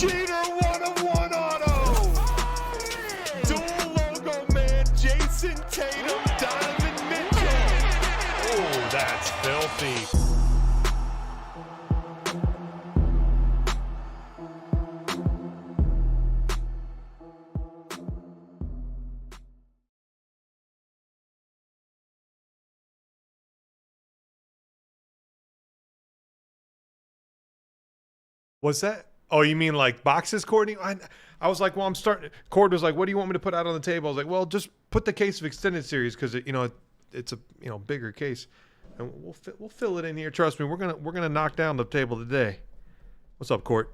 Cheater 101 auto. Dual logo man, Jason Tatum, Donovan Mitchell. Oh, that's filthy. What's that? Oh, you mean like boxes, Courtney? I was like, well, I'm starting. Cord was like, what do you want me to put out on the table? I was like, well, just put the case of extended series because it's a bigger case, and we'll fill it in here. Trust me, we're gonna knock down the table today. What's up, Court?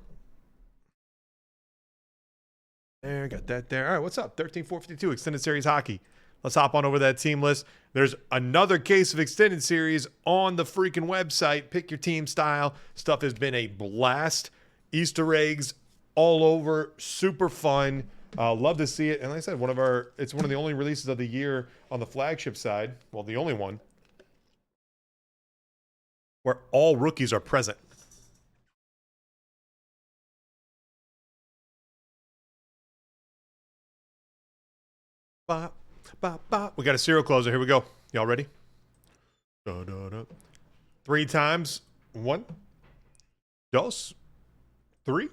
There, got that there. All right, what's up? 13452 extended series hockey. Let's hop on over that team list. There's another case of extended series on the freaking website. Pick your team style. Stuff has been a blast. Easter eggs all over. Super fun. Love to see it. And like I said, it's one of the only releases of the year on the flagship side. Well, the only one where all rookies are present. Bop, bop, bop. We got a serial closer. Here we go. Y'all ready? Da, da, da. 3 times. 1, 2, 3.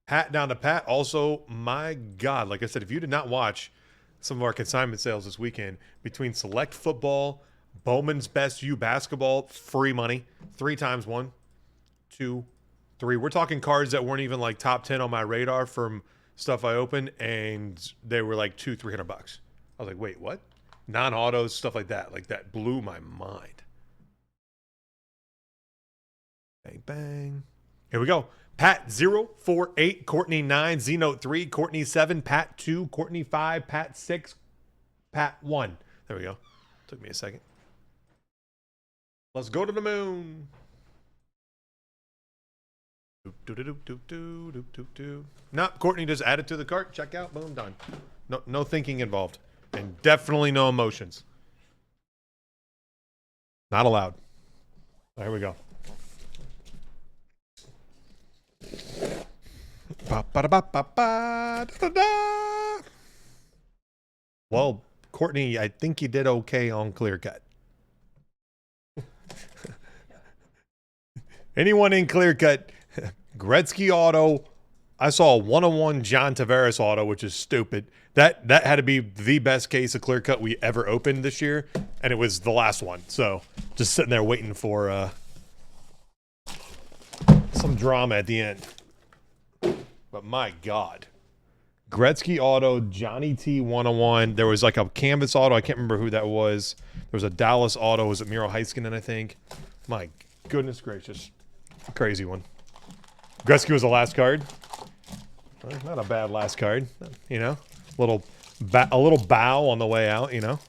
Hat down to Pat. Also, my God, like I said, if you did not watch some of our consignment sales this weekend between Select Football, Bowman's Best U Basketball, free money. 3 times. 1, 2, 3. We're talking cards that weren't even like top 10 on my radar from stuff I opened, and they were like $200-300. I was like, wait, what? Non-autos, stuff like that. Like that blew my mind. Bang, bang. Here we go. Pat 0, 4, 8, Courtney 9, Z-Note 3, Courtney 7, Pat 2, Courtney 5, Pat 6, Pat 1. There we go. Took me a second. Let's go to the moon. No, Courtney just added to the cart. Check out. Boom, done. No thinking involved. And definitely no emotions. Not allowed. Here we go. Well, Courtney, I think you did okay on clear cut. Anyone in clear cut? Gretzky auto. I saw a 101 John Tavares auto, which is stupid. That had to be the best case of clear cut we ever opened this year, and it was the last one. So just sitting there waiting for some drama at the end. But my God. Gretzky auto, Johnny T 101. There was like a canvas auto. I can't remember who that was. There was a Dallas auto. Was it Miro Heiskanen, I think? My goodness gracious. Crazy one. Gretzky was the last card. Well, not a bad last card. You know? A little bow on the way out, you know?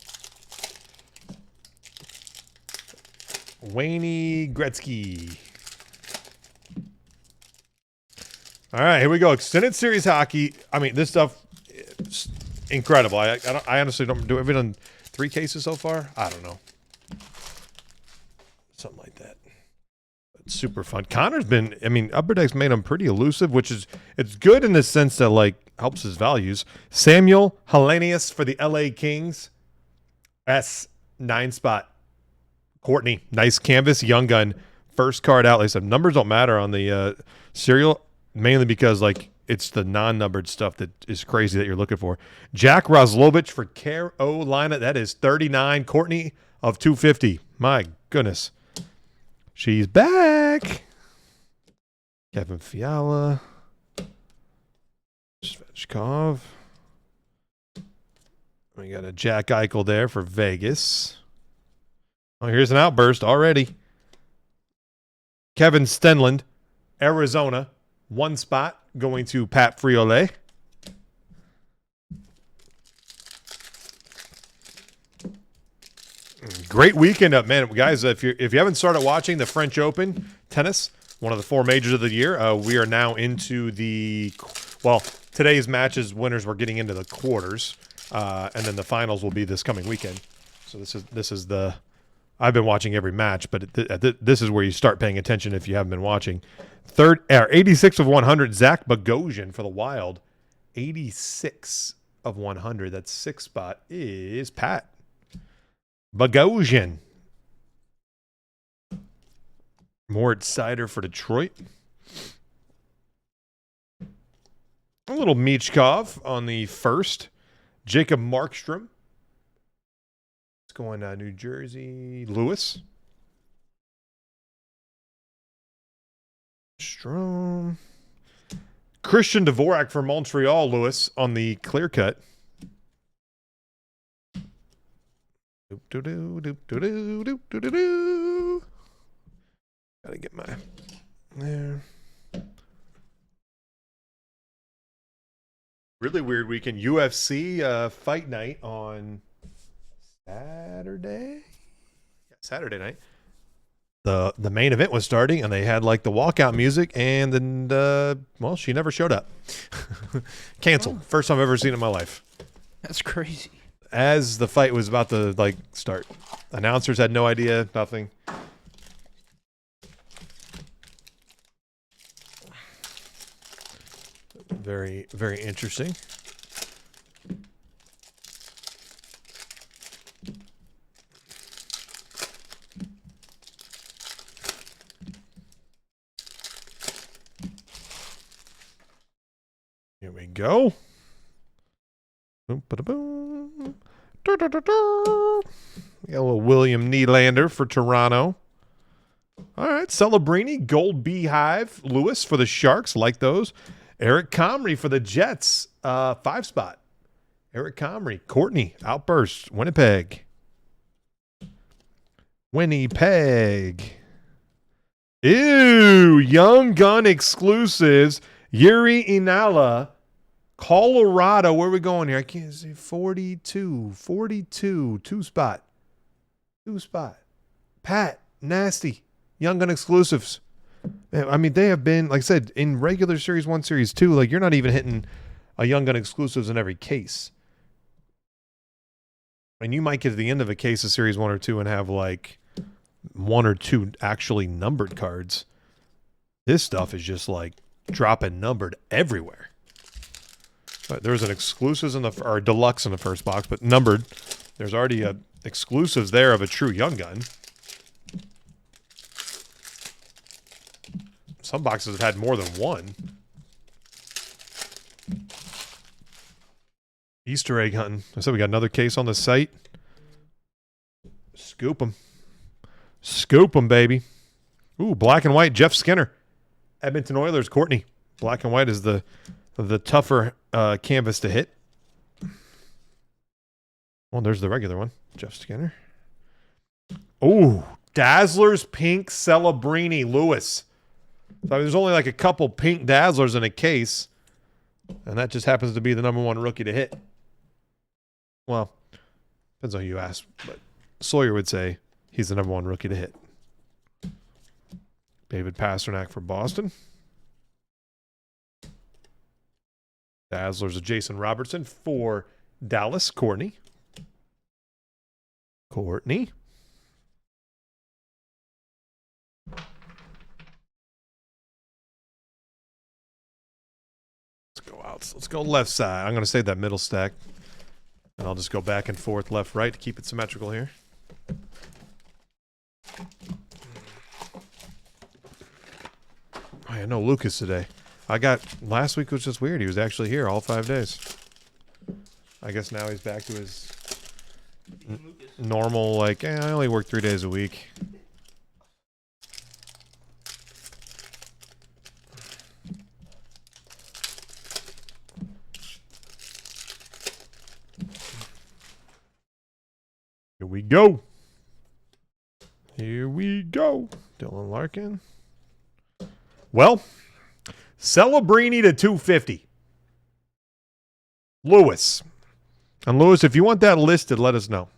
Wayne Gretzky. All right, here we go. Extended series hockey. I mean, this stuff is incredible. I honestly don't do. Have we done 3 cases so far? I don't know. Something like that. It's super fun. Connor's been. I mean, Upper Deck's made him pretty elusive, which is it's good in the sense that like helps his values. Samuel Hellenius for the LA Kings. S9 spot. Courtney, nice canvas, young gun. First card out. Like I said, numbers don't matter on the serial. Mainly because, like, it's the non-numbered stuff that is crazy that you're looking for. Jack Roslovich for Carolina. That is 39. Courtney of 250. My goodness. She's back. Kevin Fiala. Svechkov. We got a Jack Eichel there for Vegas. Oh, here's an outburst already. Kevin Stenlund, Arizona. 1 spot going to Pat Friolet. Great weekend up, man, guys. If you haven't started watching the French Open tennis, one of the 4 majors of the year, we are now into today's matches winners. We're getting into the quarters, and then the finals will be this coming weekend. So this is the I've been watching every match, but this is where you start paying attention if you haven't been watching. 86 of 100, Zach Bogosian for the Wild. 86 of 100. That 6th spot is Pat Bogosian. Mort Sider for Detroit. A little Michkov on the 1st. Jacob Markstrom. It's going to New Jersey. Lewis. Strom. Christian Dvorak for Montreal, Lewis, on the clear cut. Gotta get my there. Really weird weekend. UFC fight night on Saturday. Yeah, Saturday night. The main event was starting, and they had like the walkout music, and then well, she never showed up. Canceled. Oh. First time I've ever seen it in my life. That's crazy. As the fight was about to like start, announcers had no idea, nothing. Very, very interesting. Here we go. Boom, ba-da-boom. We got a little William Nylander for Toronto. All right, Celebrini, Gold Beehive, Lewis for the Sharks, like those. Eric Comrie for the Jets, 5 spot. Eric Comrie, Courtney, Outburst, Winnipeg. Ew, Young Gun exclusives. Yuri Inala, Colorado. Where are we going here? I can't see. 42, 2 spot. Pat, nasty. Young Gun exclusives. I mean, they have been, like I said, in regular Series 1, Series 2, like you're not even hitting a Young Gun exclusives in every case. And you might get to the end of a case of Series 1 or 2 and have like 1 or 2 actually numbered cards. This stuff is just like dropping numbered everywhere. But there's an exclusives or deluxe in the first box, but numbered. There's already a exclusives there of a true Young Gun. Some boxes have had more than one. Easter egg hunting. I said we got another case on the site. Scoop them. Scoop them, baby. Ooh, black and white. Jeff Skinner. Edmonton Oilers. Courtney. Black and white is the tougher canvas to hit. Well, there's the regular one. Jeff Skinner. Ooh, Dazzlers Pink Celebrini Lewis. So there's only like a couple pink Dazzlers in a case, and that just happens to be the #1 rookie to hit. Well, depends on who you ask, but Sawyer would say he's the #1 rookie to hit. David Pasternak for Boston. Dazzlers of Jason Robertson for Dallas. Courtney. Let's go left side. I'm going to save that middle stack. And I'll just go back and forth, left, right to keep it symmetrical here. I know Lucas today. Last week was just weird. He was actually here all 5 days. I guess now he's back to his normal, like, I only work 3 days a week. Here we go. Dylan Larkin. Well, Celebrini to 250. Lewis. And Lewis, if you want that listed, let us know.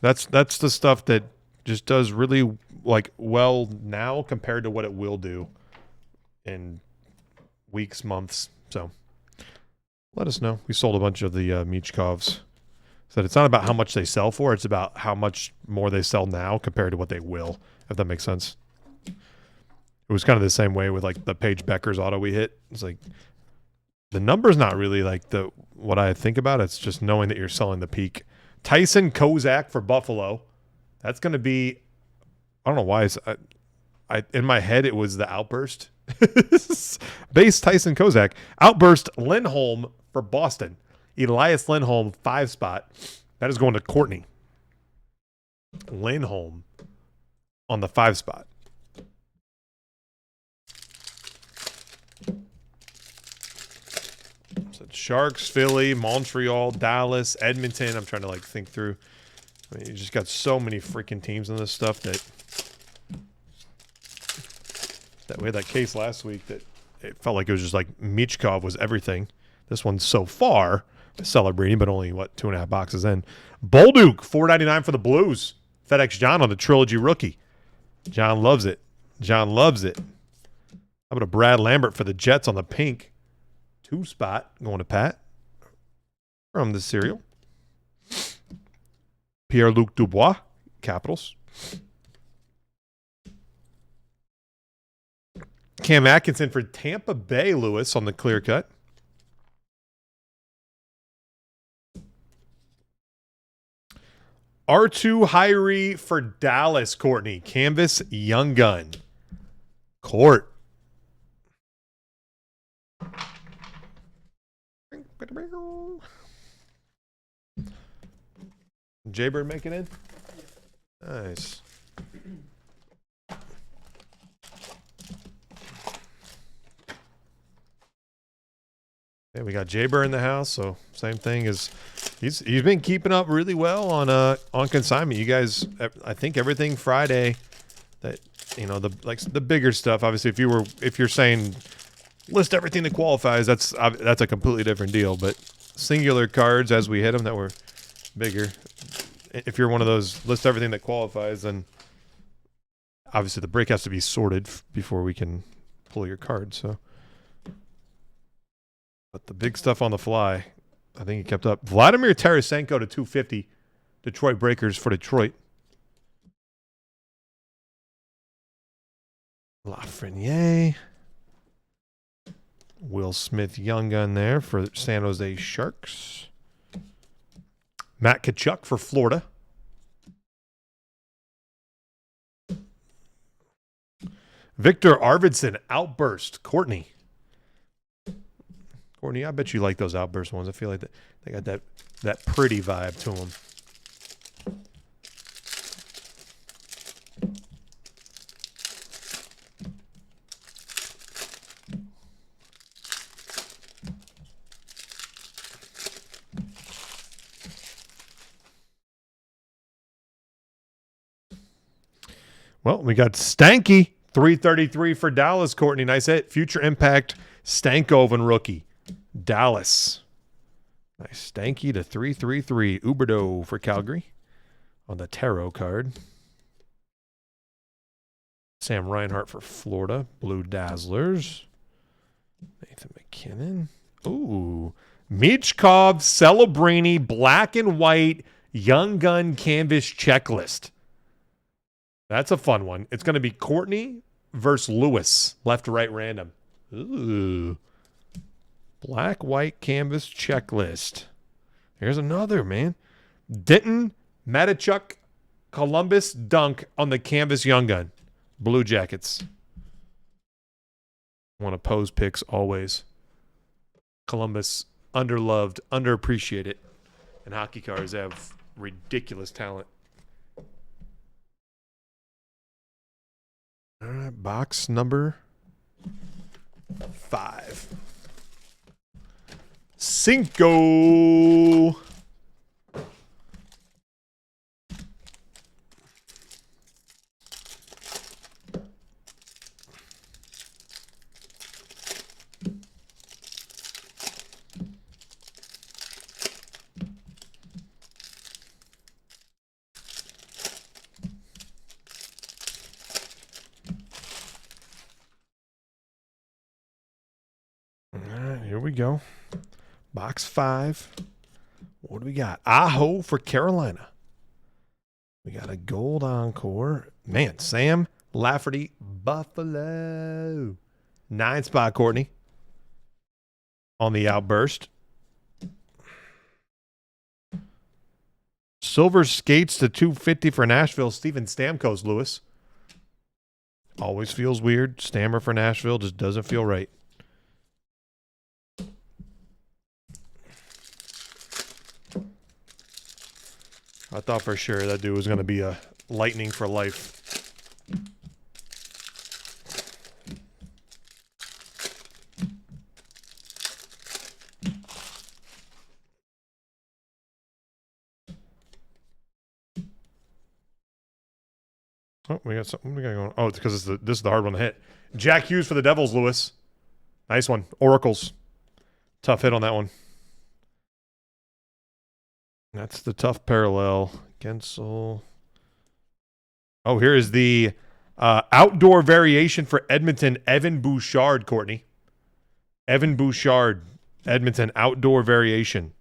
That's the stuff that just does really like well now compared to what it will do in weeks, months. So let us know. We sold a bunch of the Michkovs So it's not about how much they sell for. It's about how much more they sell now compared to what they will, if that makes sense. It was kind of the same way with like the Paige Becker's auto we hit. It's like the number's not really like what I think about. It's just knowing that you're selling the peak. Tyson Kozak for Buffalo. That's going to be, I don't know why. In my head, it was the Outburst. Base Tyson Kozak. Outburst Lindholm for Boston. Elias Lindholm, 5 spot. That is going to Courtney. Lindholm on the 5 spot. So Sharks, Philly, Montreal, Dallas, Edmonton. I'm trying to like think through. I mean, you just got so many freaking teams in this stuff that we had that case last week that it felt like it was just like Michkov was everything. This one's so far celebrating, but only, 2.5 boxes in. Bolduc, $4.99 for the Blues. FedEx John on the Trilogy rookie. John loves it. John loves it. How about a Brad Lambert for the Jets on the pink? 2 spot going to Pat from the cereal. Pierre-Luc Dubois, Capitals. Cam Atkinson for Tampa Bay, Lewis on the clear cut. R2 Hyrie for Dallas, Courtney. Canvas Young Gun. Court. Jaybird make it in? Nice. Yeah, we got Jaybird in the house, so same thing as he's been keeping up really well on consignment. You guys, I think everything Friday that the bigger stuff. Obviously, if you're saying list everything that qualifies, that's a completely different deal. But singular cards as we hit them that were bigger. If you're one of those list everything that qualifies, then obviously the break has to be sorted before we can pull your card. So, but the big stuff on the fly, I think he kept up. Vladimir Tarasenko to 250. Detroit Breakers for Detroit. Lafreniere. Will Smith Young Gun there for San Jose Sharks. Matt Tkachuk for Florida. Victor Arvidsson, Outburst. Courtney, I bet you like those Outburst ones. I feel like they got that pretty vibe to them. Well, we got Stanky, 333 for Dallas, Courtney. Nice hit. Future Impact, Stankoven rookie. Dallas. Nice. Stanky to 333. Uberdo for Calgary on the tarot card. Sam Reinhart for Florida. Blue Dazzlers. Nathan McKinnon. Ooh. Michkov, Celebrini, black and white, Young Gun canvas checklist. That's a fun one. It's going to be Courtney versus Lewis. Left to right random. Ooh. Black, white canvas checklist. Here's another, man. Denton, Matichuk, Columbus, Dunk on the canvas Young Gun. Blue Jackets. Want to pose picks always. Columbus, underloved, underappreciated. And hockey cards have ridiculous talent. All right, box number 5. Cinco. All right, here we go. Box 5. What do we got? Aho for Carolina. We got a gold encore. Man, Sam Lafferty, Buffalo. 9 spot, Courtney. On the outburst. Silver skates to 250 for Nashville. Steven Stamkos, Lewis. Always feels weird. Stammer for Nashville just doesn't feel right. I thought for sure that dude was going to be a lightning for life. Oh, we got something we got going. Oh, it's because this is the hard one to hit. Jack Hughes for the Devils, Lewis. Nice one. Oracles. Tough hit on that one. That's the tough parallel. Gensel. Oh, here is the outdoor variation for Edmonton. Evan Bouchard, Courtney. Evan Bouchard, Edmonton, outdoor variation.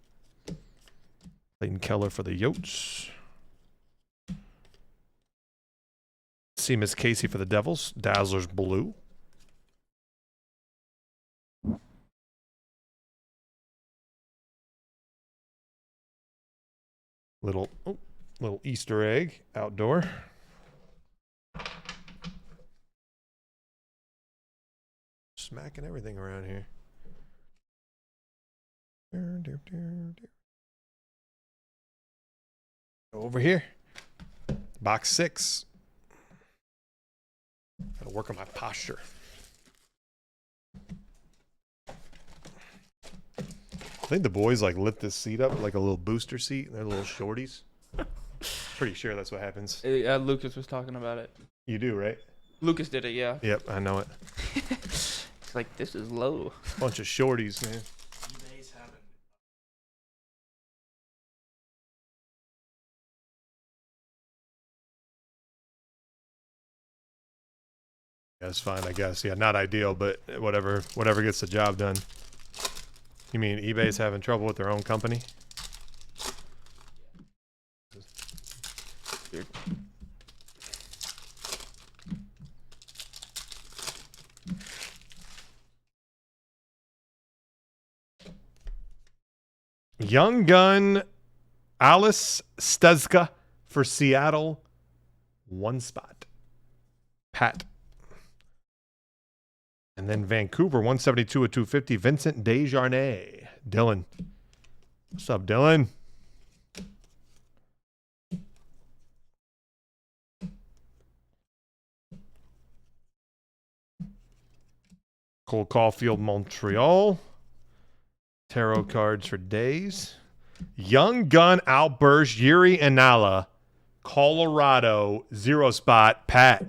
Clayton Keller for the Yotes. Seamus Casey for the Devils. Dazzlers blue. Little Easter egg outdoor. Smacking everything around here. Over here. Box 6. Gotta work on my posture. I think the boys like lit this seat up like a little booster seat. They're little shorties. Pretty sure that's what happens. Lucas was talking about it. You do, right? Lucas did it, yeah. Yep, I know it. It's like, this is low. Bunch of shorties, man. That's fine, I guess. Yeah, not ideal, but whatever gets the job done. You mean eBay's having trouble with their own company? Weird. Young gun Alice Stezka for Seattle. 1 spot. Pat. And then Vancouver, 172 at 250. Vincent Desjardins. Dylan. What's up, Dylan? Cole Caulfield, Montreal. Tarot cards for days. Young gun outburst, Yuri Anala. Colorado, 0 spot. Pat.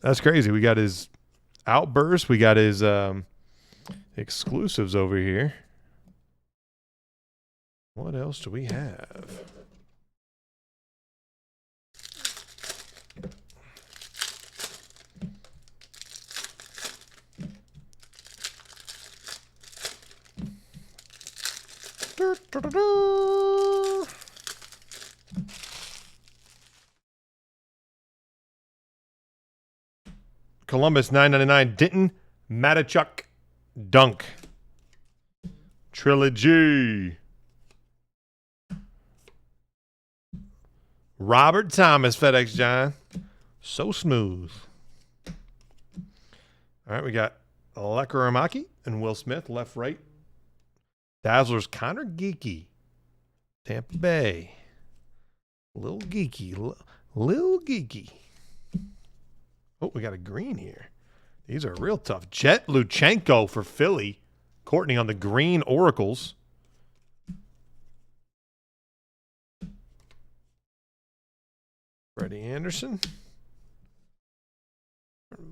That's crazy. We got his outburst. We got his exclusives over here. What else do we have? Columbus, $9.99. Denton Matachuk Dunk. Trilogy. Robert Thomas, FedEx John. So smooth. All right, we got Lekaramaki and Will Smith, left, right. Dazzlers, Connor Geeky. Tampa Bay. Little geeky. Little geeky. Oh, we got a green here. These are real tough. Jet Luchenko for Philly. Courtney on the green Oracles. Freddie Anderson.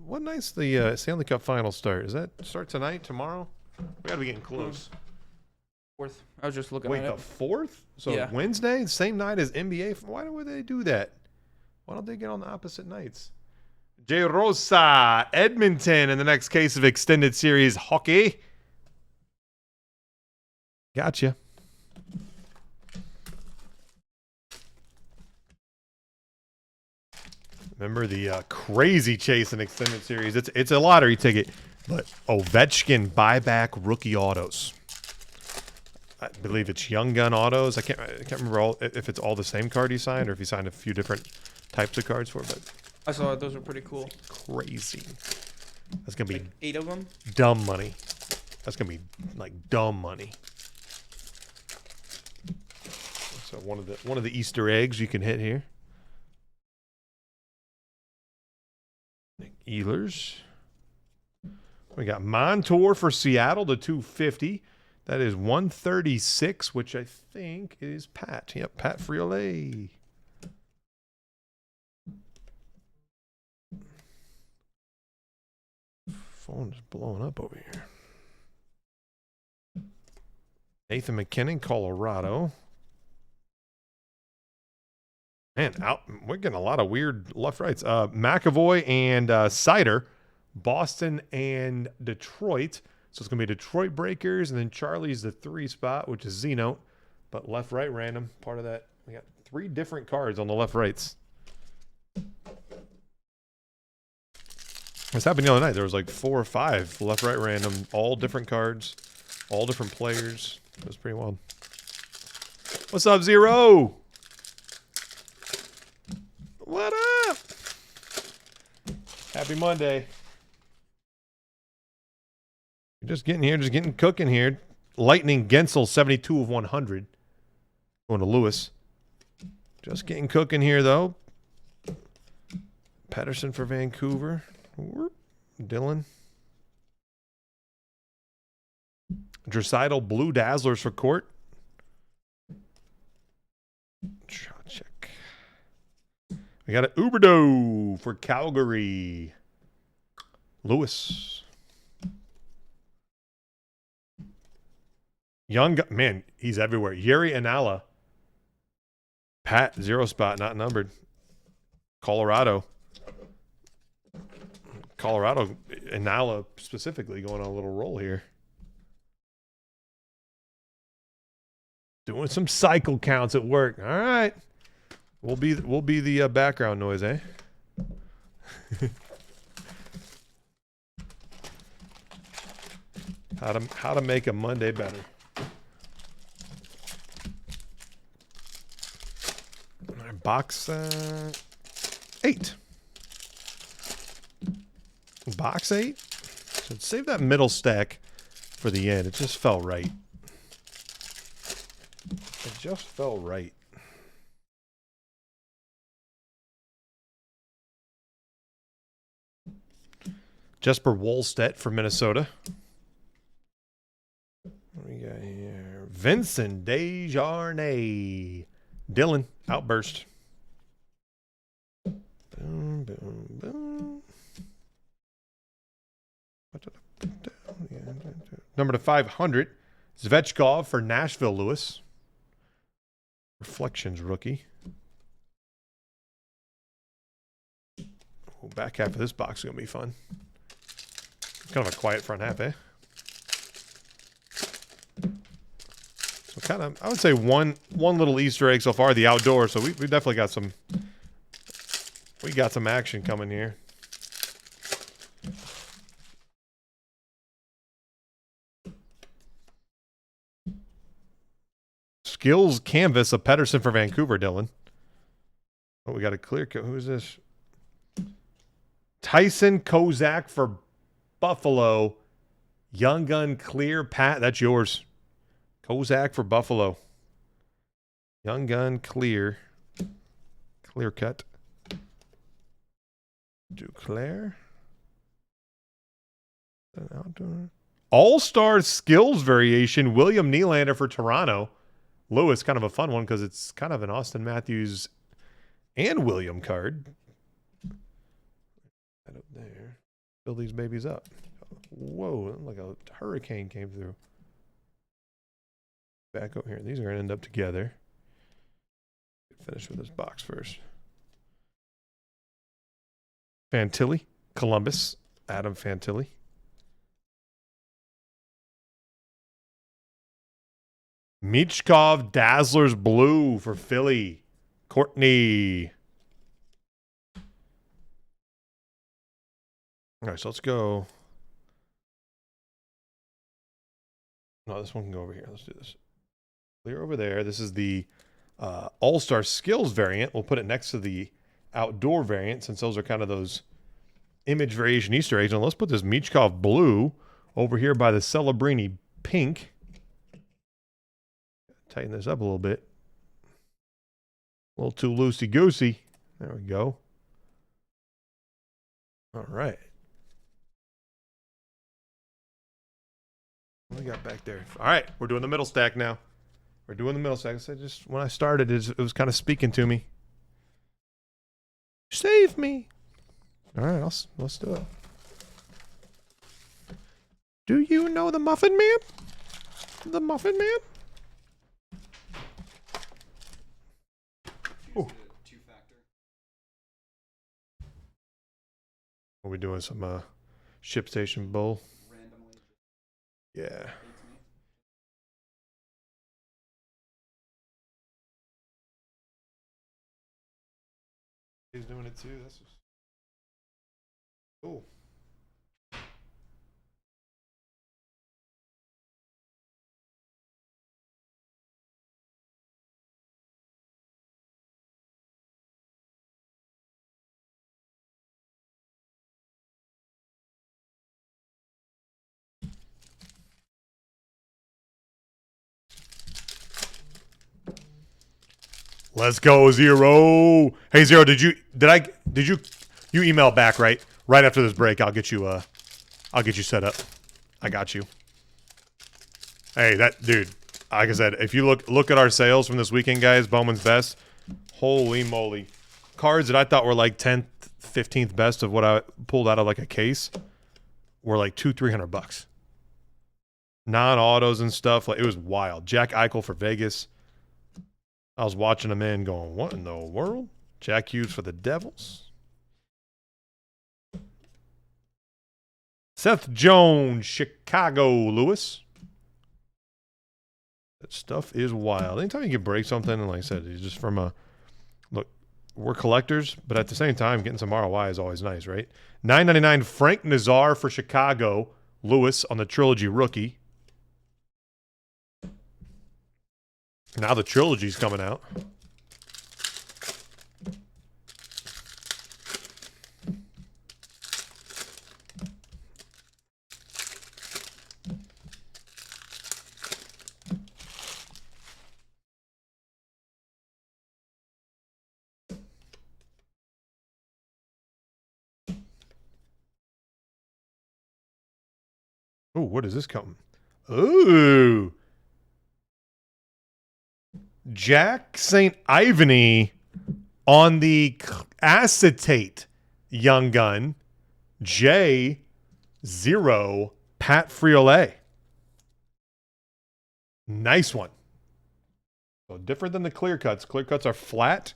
What night's the Stanley Cup final start? Does that start tonight, tomorrow? We got to be getting close. 4th. I was just looking Wait, at the it. 4th? So Yeah. Wednesday, same night as NBA? Why would they do that? Why don't they get on the opposite nights? J. Rosa, Edmonton in the next case of extended series hockey. Gotcha. Remember the crazy chase in extended series? It's a lottery ticket, but Ovechkin buyback rookie autos. I believe it's Young Gun autos. I can't remember if it's all the same card he signed or if he signed a few different types of cards for. But I saw it. Those were pretty cool. Crazy. That's gonna be like 8 of them. Dumb money. That's gonna be like dumb money. So one of the Easter eggs you can hit here. Ehlers. We got Montour for Seattle to 250. That is 136, which I think is Pat. Yep, Pat Friolet. Phone is blowing up over here. Nathan McKinnon, Colorado. Man, we're getting a lot of weird left-rights. McAvoy and Cider, Boston and Detroit. So it's going to be Detroit Breakers, and then Charlie's the 3 spot, which is Z-Note. But left-right random, part of that. We got 3 different cards on the left-rights. This happened the other night. There was like 4 or 5 left-right random, all different cards, all different players. It was pretty wild. What's up, Zero? What up? Happy Monday. Just getting here, just getting cooking here. Lightning Gensel, 72 of 100. Going to Lewis. Just getting cooking here, though. Pedersen for Vancouver. Dylan. Draisaitl Blue Dazzlers for Court. Check. We got an Uberdo for Calgary. Lewis. Man, he's everywhere. Yuri Anala. Pat, 0 spot, not numbered. Colorado, Anala specifically going on a little roll here. Doing some cycle counts at work. All right. We'll be the background noise, eh? How to make a Monday better. All right, box 8. Box 8. So save that middle stack for the end. It just felt right. It just felt right. Jesper Wolstedt for Minnesota. What do we got here? Vincent Desjardins. Dylan, outburst. Boom, boom, boom. Number to 500. Zvechkov for Nashville, Lewis. Reflections rookie. Oh, back half of this box is going to be fun. Kind of a quiet front half, eh? So kind of, I would say one little Easter egg so far, the outdoor. So we definitely got some, action coming here. Skills canvas of Pedersen for Vancouver, Dylan. Oh, we got a clear cut. Who is this? Tyson Kozak for Buffalo. Young Gun clear. Pat, that's yours. Kozak for Buffalo. Young Gun clear. Clear cut. Duclair. All-Star skills variation. William Nylander for Toronto. Lewis, kind of a fun one because it's kind of an Austin Matthews and William card. Right up there. Fill these babies up. Whoa, like a hurricane came through. Back over here. These are going to end up together. Finish with this box first. Fantilli, Columbus, Adam Fantilli. Michkov, Dazzlers Blue for Philly. Courtney. All right, so let's go. No, this one can go over here. Let's do this. Clear over there. This is the All-Star Skills variant. We'll put it next to the Outdoor variant since those are kind of those image variation Easter eggs. And let's put this Michkov blue over here by the Celebrini pink. Tighten this up a little bit. A little too loosey-goosey. There we go. All right. What do we got back there? All right, we're doing the middle stack now. We're doing the middle stack. I just when I started, it was kind of speaking to me. Save me. All right, let's do it. Do you know the Muffin Man? The Muffin Man? Ooh. Are we doing some ship station bowl? Yeah. He's doing it too. That's just cool. Let's go, Zero. Hey, Zero, did you email back right after this break? I'll get you set up. I got you. Hey, that dude. Like I said, if you look at our sales from this weekend, guys, Bowman's Best. Holy moly, cards that I thought were like 10th, 15th best of what I pulled out of like a case were like $200-300. Non-autos and stuff, like it was wild. Jack Eichel for Vegas. I was watching him in going, what in the world? Jack Hughes for the Devils. Seth Jones, Chicago, Lewis. That stuff is wild. Anytime you can break something, and like I said, it's just from a look, we're collectors, but at the same time, getting some ROI is always nice, right? $9.99 Frank Nazar for Chicago, Lewis on the Trilogy rookie. Now the Trilogy's coming out. Ooh, what is this coming? Ooh. Jack St. Ivany on the acetate Young Gun. J0 Pat Friolet. Nice one. So different than the clear cuts. Clear cuts are flat.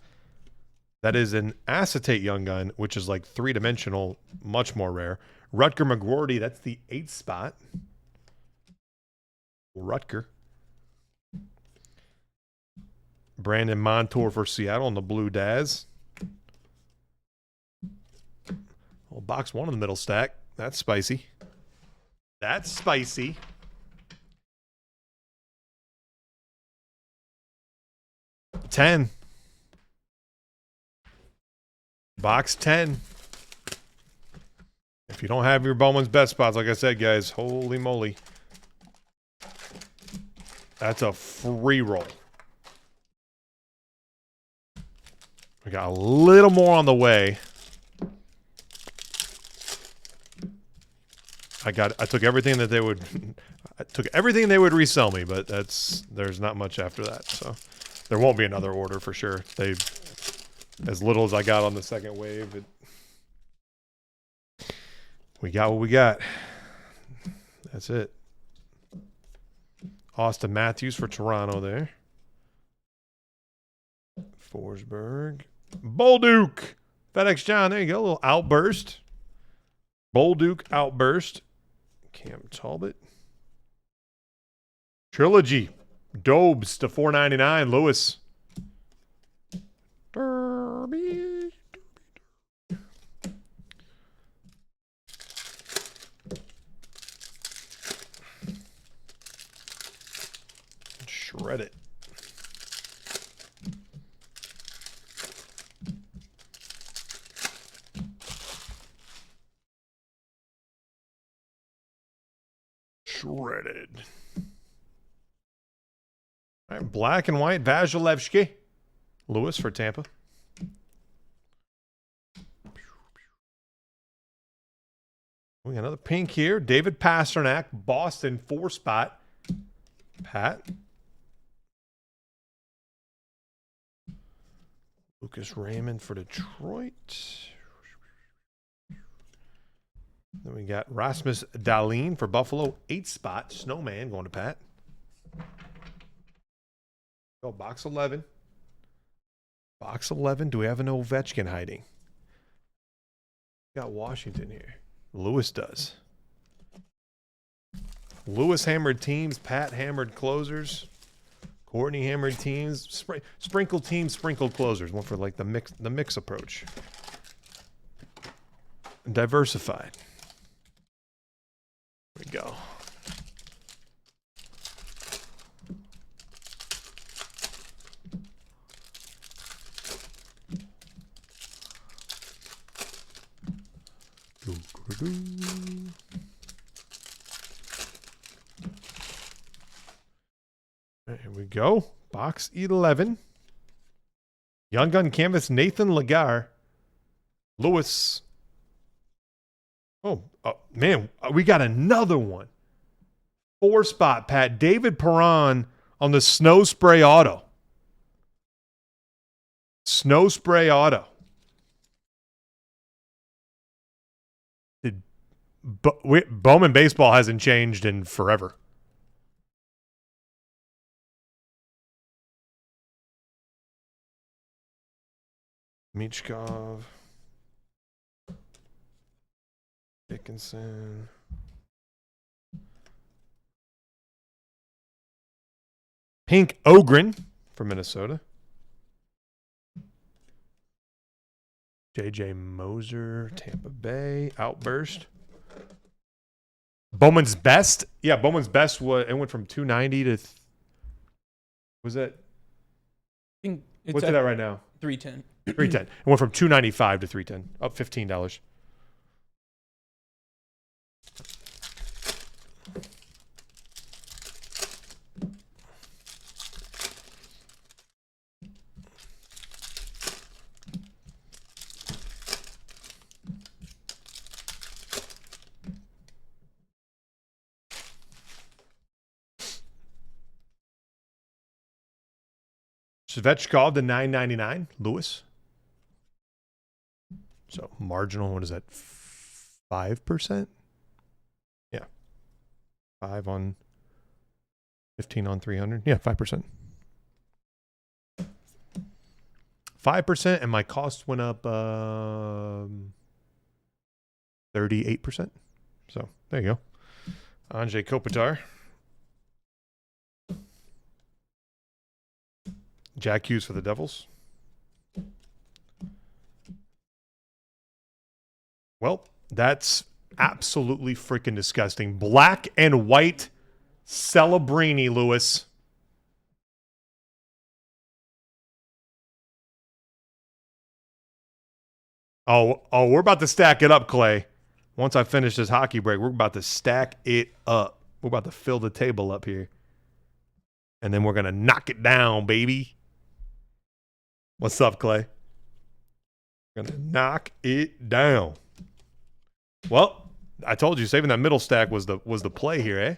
That is an acetate Young Gun, which is like three-dimensional, much more rare. Rutger McGroarty, that's the 8th spot. Rutger. Brandon Montour for Seattle on the Blue Daz. Well, box one in the middle stack. That's spicy. That's spicy. $10. Box 10. If you don't have your Bowman's Best spots, like I said, guys, holy moly. That's a free roll. We got a little more on the way. I took everything that they would resell me, but there's not much after that. So there won't be another order for sure. As little as I got on the second wave, we got what we got. That's it. Austin Matthews for Toronto there. Forsberg. Bolduc. FedEx John. There you go. A little outburst. Bolduc outburst. Cam Talbot. Trilogy. Dobes to $4.99. Lewis. Derby. Shred it. Shredded. All right, black and white, Vasilevsky. Lewis for Tampa. We got another pink here. David Pasternak, Boston, 4-spot. Pat. Lucas Raymond for Detroit. Then we got Rasmus Dahlin for Buffalo, 8-spot. Snowman going to Pat. Go box 11. Box 11. Do we have an Ovechkin hiding? Got Washington here. Lewis does. Lewis hammered teams. Pat hammered closers. Courtney hammered teams. Sprinkle teams, sprinkle closers. One for like the mix approach. Diversified. There we go. Right, here we go. Box 11. Young Gun Canvas, Nathan Lagar. Lewis. Oh, man, we got another one. 4-spot, Pat. David Perron on the Snow Spray Auto. Snow Spray Auto. Bowman baseball hasn't changed in forever. Michkov. Dickinson. Pink Ogren for Minnesota. JJ Moser, Tampa Bay. Outburst. Bowman's best. Yeah, Bowman's best was it went from 290 to was that? What's it at right now? 310. 310. It went from 295 to 310. Up $15. Svechkov to $9.99. Lewis. So marginal, what is that? 5%? Yeah. 5 on 15 on 300. Yeah, 5%. 5%, and my cost went up 38%. So there you go. Anze Kopitar. Jack Hughes for the Devils. Well, that's absolutely freaking disgusting. Black and white Celebrini, Lewis. Oh, we're about to stack it up, Clay. Once I finish this hockey break, we're about to stack it up. We're about to fill the table up here. And then we're going to knock it down, baby. What's up, Clay? Gonna knock it down. Well, I told you saving that middle stack was the play here, eh?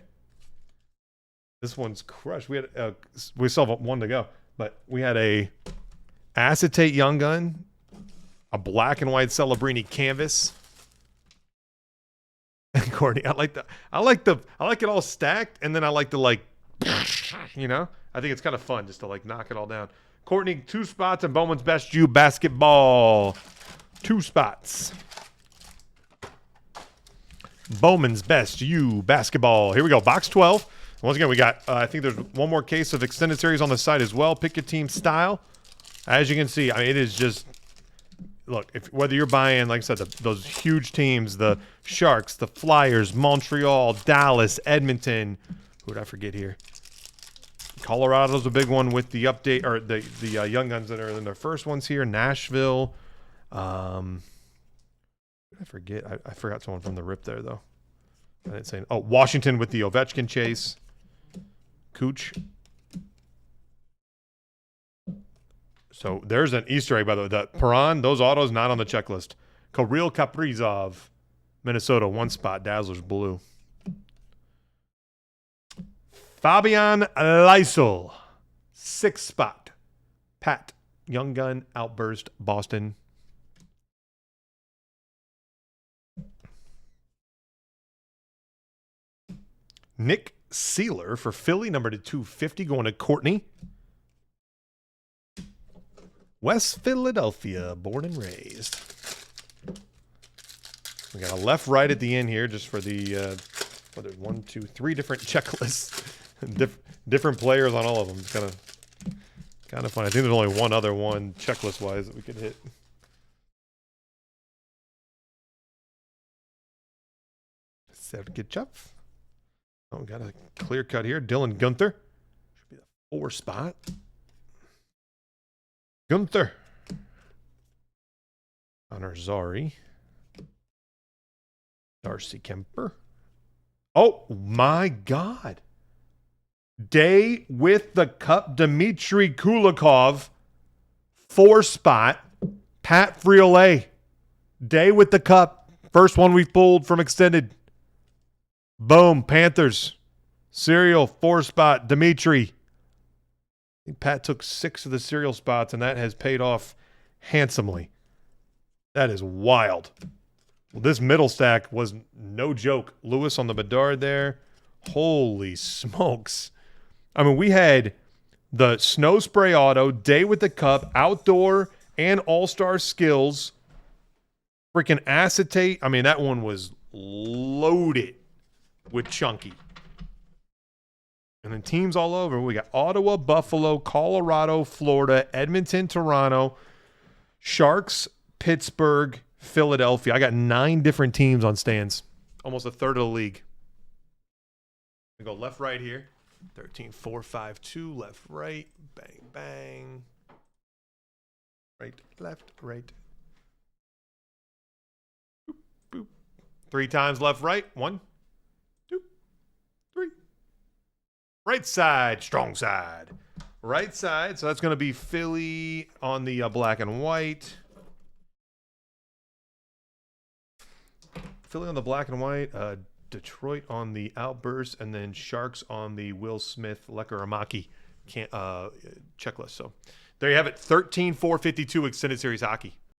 This one's crushed. We still have one to go, but we had a acetate Young Gun, a black and white Celebrini canvas. And Courtney, I like it all stacked, and then I like to you know, I think it's kind of fun just to knock it all down. Courtney, 2 spots, and Bowman's Best U basketball. 2 spots. Bowman's Best U basketball. Here we go. Box 12. Once again, we got, I think there's one more case of extended series on the side as well. Pick your team style. As you can see, I mean, it is just, look, whether you're buying, like I said, those huge teams, the Sharks, the Flyers, Montreal, Dallas, Edmonton. Who did I forget here? Colorado's a big one with the update, or the young guns that are in their first ones here. Nashville. I forget. I forgot someone from the rip there, though. I didn't say. Oh, Washington with the Ovechkin chase. Cooch. So there's an Easter egg, by the way. The Perron, those autos not on the checklist. Kirill Kaprizov, Minnesota, 1 spot. Dazzlers blue. Fabian Lysel, 6 spot. Pat, Young Gun, Outburst, Boston. Nick Sealer for Philly, number to 250, going to Courtney. West Philadelphia, born and raised. We got a left, right at the end here, just for the, there's 1, 2, 3 different checklists. Different players on all of them. It's kind of fun. I think there's only one other one checklist-wise that we could hit. Sergachev. Oh, we got a clear cut here. Dylan Gunther. Should be the 4 spot. Gunther. Connor Zari. Darcy Kemper. Oh, my God. Day with the cup. Dmitry Kulikov. 4 spot. Pat Friolet. Day with the cup. First one we've pulled from extended. Boom. Panthers. Serial 4 spot. Dimitri. I think Pat took 6 of the serial spots, and that has paid off handsomely. That is wild. Well, this middle stack was no joke. Lewis on the Bedard there. Holy smokes. I mean, we had the snow spray auto, Day with the cup, outdoor, and all-star skills. Freaking acetate. I mean, that one was loaded with chunky. And then teams all over. We got Ottawa, Buffalo, Colorado, Florida, Edmonton, Toronto, Sharks, Pittsburgh, Philadelphia. I got 9 different teams on stands. Almost a third of the league. We go left, right here. 13, 4, 5, 2. Left, right. Bang, bang. Right, left, right. Boop, boop. 3 times left, right. 1, 2, 3. Right side, strong side. Right side. So that's going to be Philly on the black and white. Philly on the black and white. Detroit on the outburst, and then Sharks on the Will Smith Lekaramaki checklist. So there you have it. 13-452 extended series hockey.